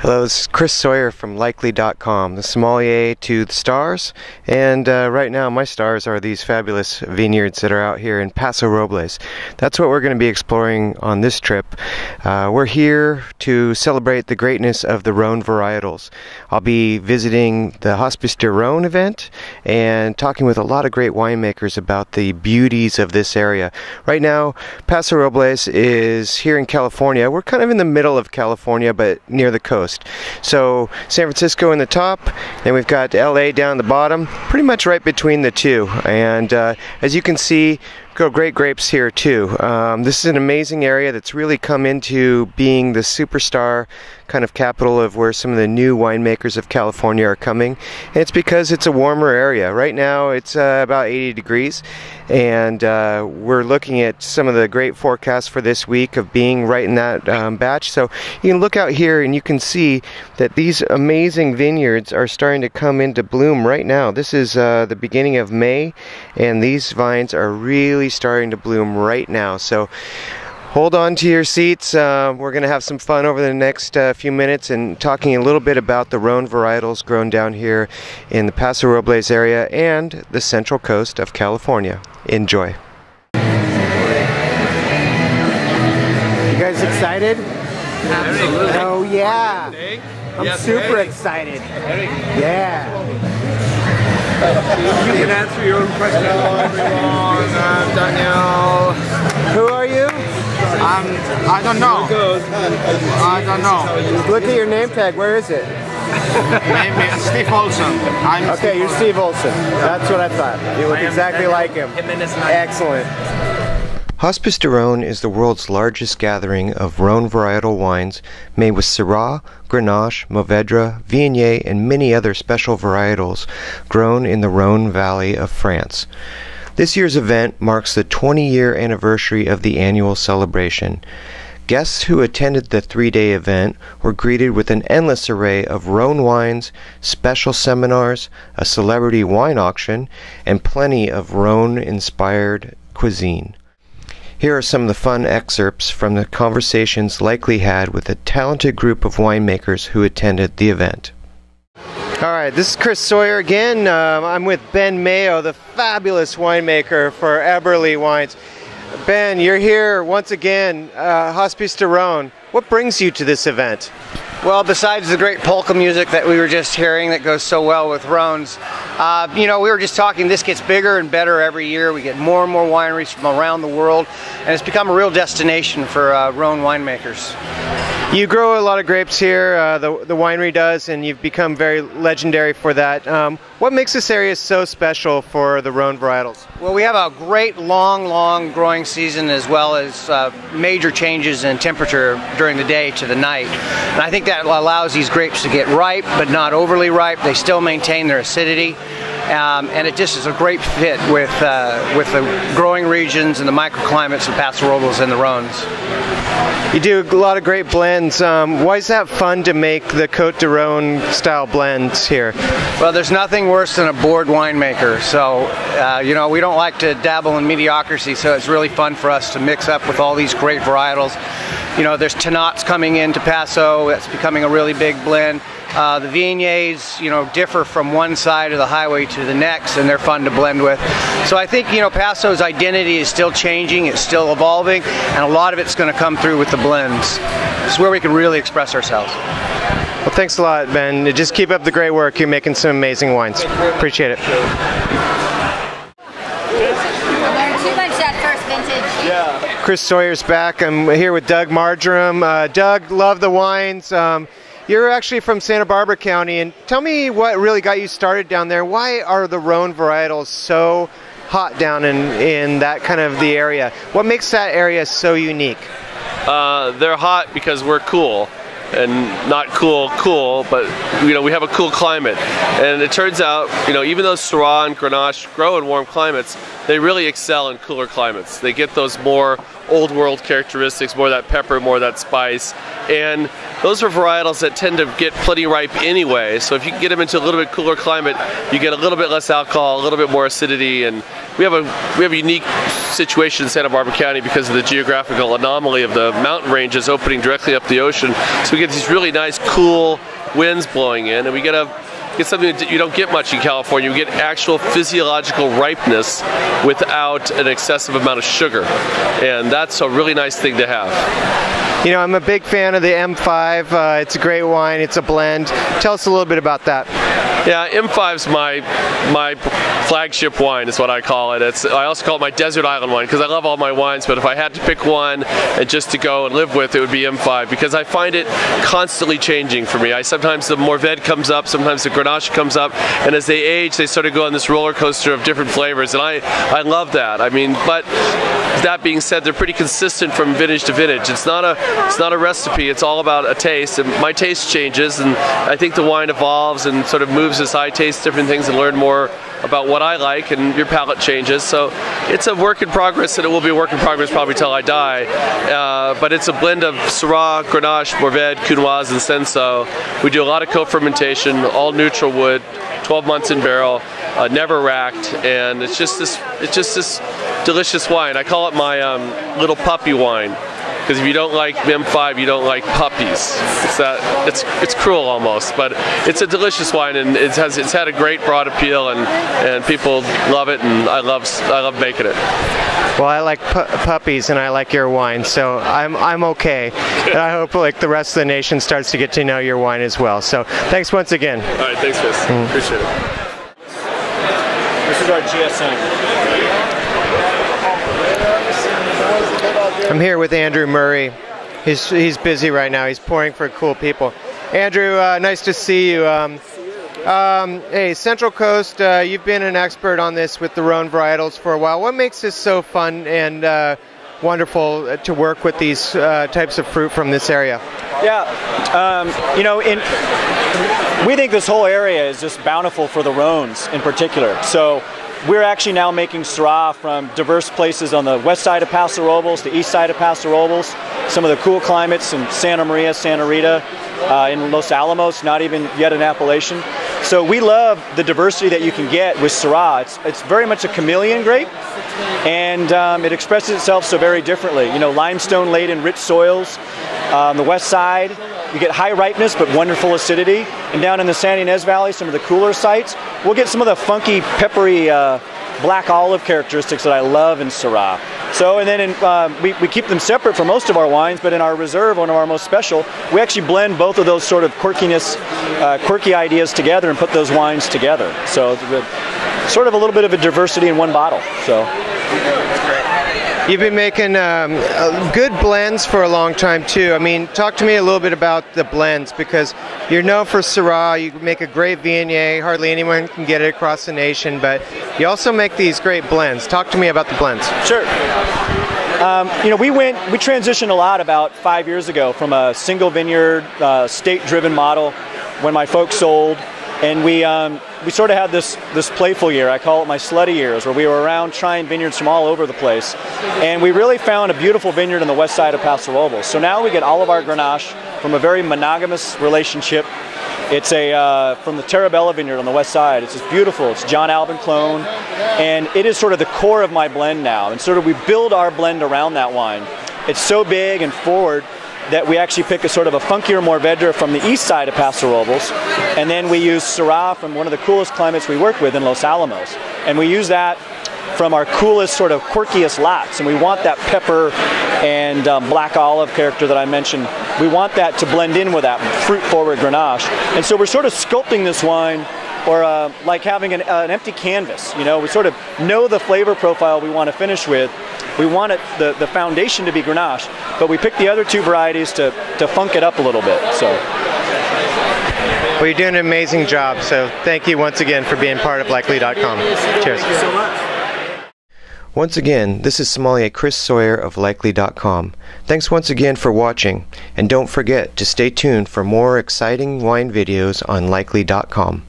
Hello, this is Chris Sawyer from Likely.com, the sommelier to the stars, and right now my stars are these fabulous vineyards that are out here in Paso Robles. That's what we're going to be exploring on this trip. We're here to celebrate the greatness of the Rhône varietals. I'll be visiting the Hospice Du Rhone event and talking with a lot of great winemakers about the beauties of this area. Right now, Paso Robles is here in California. We're kind of in the middle of California, but near the coast. So San Francisco in the top, and we've got LA down the bottom, pretty much right between the two. And as you can see, grow great grapes here too. This is an amazing area that's really come into being the superstar kind of capital of where some of the new winemakers of California are coming. And it's because it's a warmer area. Right now it's about 80 degrees, and we're looking at some of the great forecasts for this week of being right in that batch. So you can look out here and you can see that these amazing vineyards are starting to come into bloom right now. This is the beginning of May, and these vines are really starting to bloom right now. So hold on to your seats. We're going to have some fun over the next few minutes and talking a little bit about the Rhône varietals grown down here in the Paso Robles area and the central coast of California. Enjoy. You guys excited? Absolutely. Oh yeah. I'm super excited. Yeah. You can answer your own question. Hello everyone, I'm Daniel. Who are you? I don't know. I don't know. Look at your name tag. Where is it? Maybe Steve Olson. Okay, you're Steve Olson. That's what I thought. You look exactly like him. Excellent. Hospice Du Rhone is the world's largest gathering of Rhône varietal wines made with Syrah, Grenache, Mourvedre, Viognier, and many other special varietals grown in the Rhône Valley of France. This year's event marks the 20-year anniversary of the annual celebration. Guests who attended the three-day event were greeted with an endless array of Rhône wines, special seminars, a celebrity wine auction, and plenty of Rhône-inspired cuisine. Here are some of the fun excerpts from the conversations Likely had with a talented group of winemakers who attended the event. Alright, this is Chris Sawyer again. I'm with Ben Mayo, the fabulous winemaker for Eberle Wines. Ben, you're here once again, Hospice Du Rhone. What brings you to this event? Well, besides the great polka music that we were just hearing that goes so well with Rhones, you know, we were just talking, this gets bigger and better every year. We get more and more wineries from around the world, and it's become a real destination for Rhone winemakers. You grow a lot of grapes here, the winery does, and you've become very legendary for that. What makes this area so special for the Rhone varietals? Well, we have a great long growing season, as well as major changes in temperature during the day to the night. And I think that allows these grapes to get ripe, but not overly ripe. They still maintain their acidity. And it just is a great fit with the growing regions and the microclimates of Paso Robles and the Rhones. You do a lot of great blends. Why is that fun to make the Côte du Rhône style blends here? Well, there's nothing worse than a bored winemaker. So, you know, we don't like to dabble in mediocrity, so it's really fun for us to mix up with all these great varietals. You know, there's Tannats coming into Paso. That's becoming a really big blend. The Viogniers, you know, differ from one side of the highway to the next, and they're fun to blend with. So I think, you know, Paso's identity is still changing, it's still evolving, and a lot of it's going to come through with the blends. It's where we can really express ourselves. Well, thanks a lot, Ben. Just keep up the great work. You're making some amazing wines. Appreciate it. Chris Sawyer's back. I'm here with Doug Margerum. Doug, love the wines. You're actually from Santa Barbara County, and tell me what really got you started down there. Why are the Rhone varietals so hot down in that kind of the area? What makes that area so unique? They're hot because we're cool. And not cool, but you know, we have a cool climate. And it turns out, you know, even though Syrah and Grenache grow in warm climates, they really excel in cooler climates. They get those more old world characteristics, more of that pepper, more of that spice. And those are varietals that tend to get plenty ripe anyway. So if you can get them into a little bit cooler climate, you get a little bit less alcohol, a little bit more acidity, and we have a unique situation in Santa Barbara County because of the geographical anomaly of the mountain ranges opening directly up the ocean. So we get these really nice, cool winds blowing in, and we get something that you don't get much in California. You get actual physiological ripeness without an excessive amount of sugar, and that's a really nice thing to have. You know, I'm a big fan of the M5. It's a great wine. It's a blend. Tell us a little bit about that. Yeah, M5's my flagship wine is what I call it. I also call it my desert island wine because I love all my wines, but if I had to pick one and just to go and live with, it would be M5 because I find it constantly changing for me. Sometimes the Mourvedre comes up, sometimes the Grenache comes up, and as they age, they sort of go on this roller coaster of different flavors, and I love that. I mean, but that being said, they're pretty consistent from vintage to vintage. It's not a recipe, it's all about a taste, and my taste changes, and I think the wine evolves and sort of moves as I taste different things and learn more about what I like, and your palate changes. So it's a work in progress, and it will be a work in progress probably till I die. But it's a blend of Syrah, Grenache, Mourvedre, Cunoise, and Cinsault. We do a lot of co-fermentation, all neutral wood, 12 months in barrel, never racked, and it's just this delicious wine. I call it my little puppy wine. Because if you don't like M5, you don't like puppies. It's cruel almost, but it's a delicious wine, and it's had a great broad appeal, and people love it, and I love making it. Well, I like puppies, and I like your wine, so I'm okay. And I hope like the rest of the nation starts to get to know your wine as well. So thanks once again. All right, thanks, Chris. Appreciate it. This is our GSM. I'm here with Andrew Murray. He's busy right now. He's pouring for cool people. Andrew, nice to see you. Hey, Central Coast, you've been an expert on this with the Rhône varietals for a while. What makes this so fun and wonderful to work with these types of fruit from this area? Yeah, you know, we think this whole area is just bountiful for the Rhônes in particular. So we're actually now making Syrah from diverse places on the west side of Paso Robles, the east side of Paso Robles, some of the cool climates in Santa Maria, Santa Rita, in Los Alamos, not even yet an appellation. So we love the diversity that you can get with Syrah. It's very much a chameleon grape, and it expresses itself so very differently. You know, limestone-laden rich soils on the west side. You get high ripeness but wonderful acidity. And down in the San Ynez Valley, some of the cooler sites, we'll get some of the funky, peppery, black olive characteristics that I love in Syrah. So, and then we keep them separate for most of our wines, but in our reserve, one of our most special, we actually blend both of those sort of quirkiness, quirky ideas together and put those wines together. So it's sort of a little bit of a diversity in one bottle. So. You've been making good blends for a long time too. I mean, talk to me a little bit about the blends, because you're known for Syrah. You make a great Viognier. Hardly anyone can get it across the nation, but you also make these great blends. Talk to me about the blends. Sure. You know, we transitioned a lot about 5 years ago from a single vineyard, state-driven model when my folks sold, and we sort of had this playful year. I call it my slutty years, where we were around trying vineyards from all over the place. And we really found a beautiful vineyard on the west side of Paso Robles. So now we get all of our Grenache from a very monogamous relationship. It's from the Terabella vineyard on the west side. It's just beautiful. It's John Alban clone. And it is sort of the core of my blend now. And sort of we build our blend around that wine. It's so big and forward that we actually pick a sort of a funkier Mourvedre from the east side of Paso Robles, and then we use Syrah from one of the coolest climates we work with in Los Alamos, and we use that from our coolest, sort of quirkiest lots, and we want that pepper and black olive character that I mentioned. We want that to blend in with that fruit-forward Grenache, and so we're sort of sculpting this wine, or like having an empty canvas. You know, we sort of know the flavor profile we want to finish with. We want the foundation to be Grenache, but we pick the other two varieties to funk it up a little bit. So. Well, you're doing an amazing job, so thank you once again for being part of Likely.com. Cheers. Thank you so much. Once again, this is Sommelier Chris Sawyer of Likely.com. Thanks once again for watching, and don't forget to stay tuned for more exciting wine videos on Likely.com.